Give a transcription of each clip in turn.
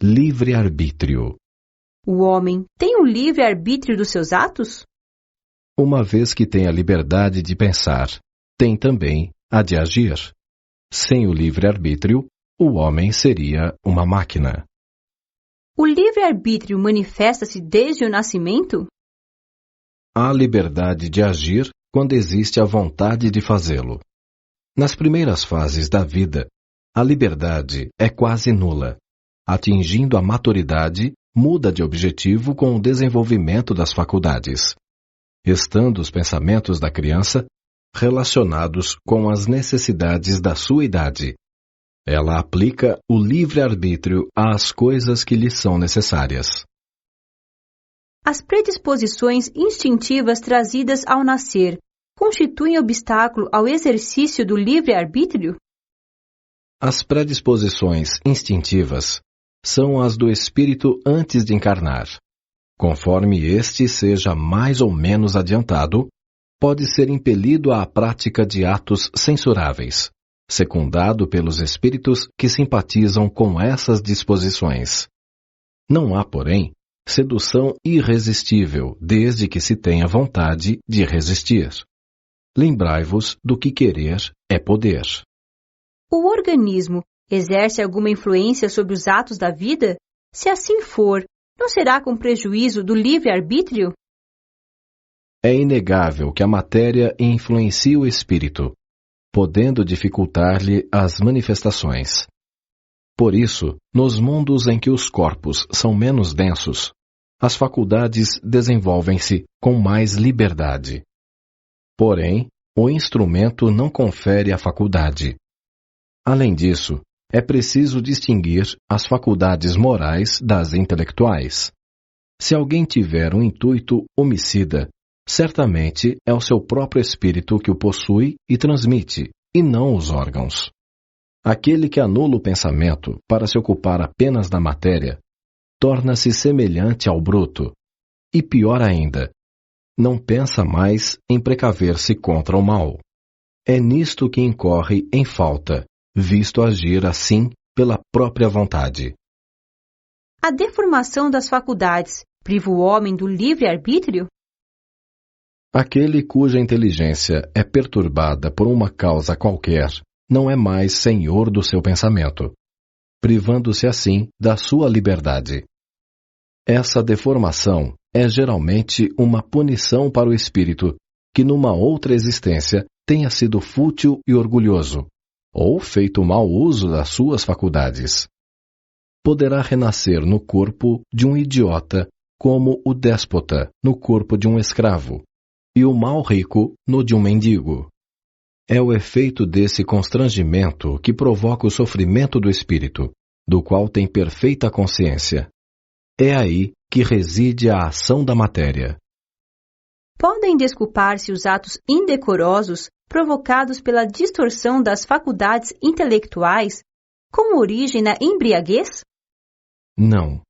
livre-arbítrio. O homem tem o livre-arbítrio dos seus atos? Uma vez que tem a liberdade de pensar, tem também a de agir. Sem o livre-arbítrio, o homem seria uma máquina. O livre-arbítrio manifesta-se desde o nascimento? Há liberdade de agir quando existe a vontade de fazê-lo. Nas primeiras fases da vida, a liberdade é quase nula. Atingindo a maturidade, muda de objetivo com o desenvolvimento das faculdades, estando os pensamentos da criança relacionados com as necessidades da sua idade. Ela aplica o livre-arbítrio às coisas que lhe são necessárias. As predisposições instintivas trazidas ao nascer constituem obstáculo ao exercício do livre-arbítrio? As predisposições instintivas são as do espírito antes de encarnar. Conforme este seja mais ou menos adiantado, pode ser impelido à prática de atos censuráveis, secundado pelos espíritos que simpatizam com essas disposições. Não há, porém, sedução irresistível desde que se tenha vontade de resistir. Lembrai-vos do que querer é poder. O organismo exerce alguma influência sobre os atos da vida? Se assim for, não será com prejuízo do livre-arbítrio? É inegável que a matéria influencia o espírito, podendo dificultar-lhe as manifestações. Por isso, nos mundos em que os corpos são menos densos, as faculdades desenvolvem-se com mais liberdade. Porém, o instrumento não confere a faculdade. Além disso, é preciso distinguir as faculdades morais das intelectuais. Se alguém tiver um intuito homicida, certamente é o seu próprio espírito que o possui e transmite, e não os órgãos. Aquele que anula o pensamento para se ocupar apenas da matéria, torna-se semelhante ao bruto. E pior ainda, não pensa mais em precaver-se contra o mal. É nisto que incorre em falta, visto agir assim pela própria vontade. A deformação das faculdades priva o homem do livre-arbítrio? Aquele cuja inteligência é perturbada por uma causa qualquer não é mais senhor do seu pensamento, privando-se assim da sua liberdade. Essa deformação é geralmente uma punição para o espírito que numa outra existência tenha sido fútil e orgulhoso, ou feito mau uso das suas faculdades. Poderá renascer no corpo de um idiota como o déspota no corpo de um escravo, e o mau rico no de um mendigo. É o efeito desse constrangimento que provoca o sofrimento do espírito, do qual tem perfeita consciência. É aí que reside a ação da matéria. Podem desculpar-se os atos indecorosos provocados pela distorção das faculdades intelectuais com origem na embriaguez? Não,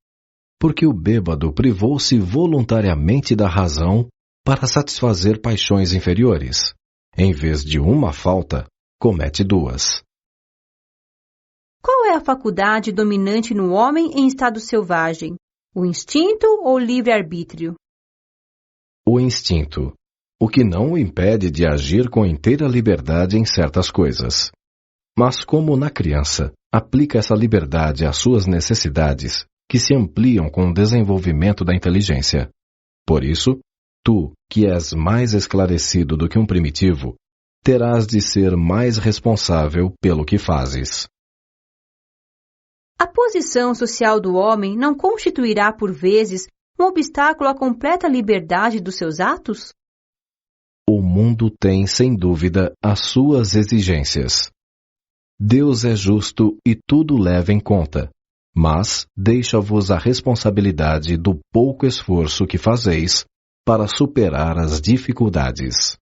porque o bêbado privou-se voluntariamente da razão para satisfazer paixões inferiores. Em vez de uma falta, comete duas. Qual é a faculdade dominante no homem em estado selvagem? O instinto ou o livre-arbítrio? O instinto, o que não o impede de agir com inteira liberdade em certas coisas. Mas como na criança, aplica essa liberdade às suas necessidades, que se ampliam com o desenvolvimento da inteligência. Por isso, tu, que és mais esclarecido do que um primitivo, terás de ser mais responsável pelo que fazes. A posição social do homem não constituirá, por vezes, um obstáculo à completa liberdade dos seus atos? O mundo tem, sem dúvida, as suas exigências. Deus é justo e tudo leva em conta, mas deixa-vos a responsabilidade do pouco esforço que fazeis para superar as dificuldades.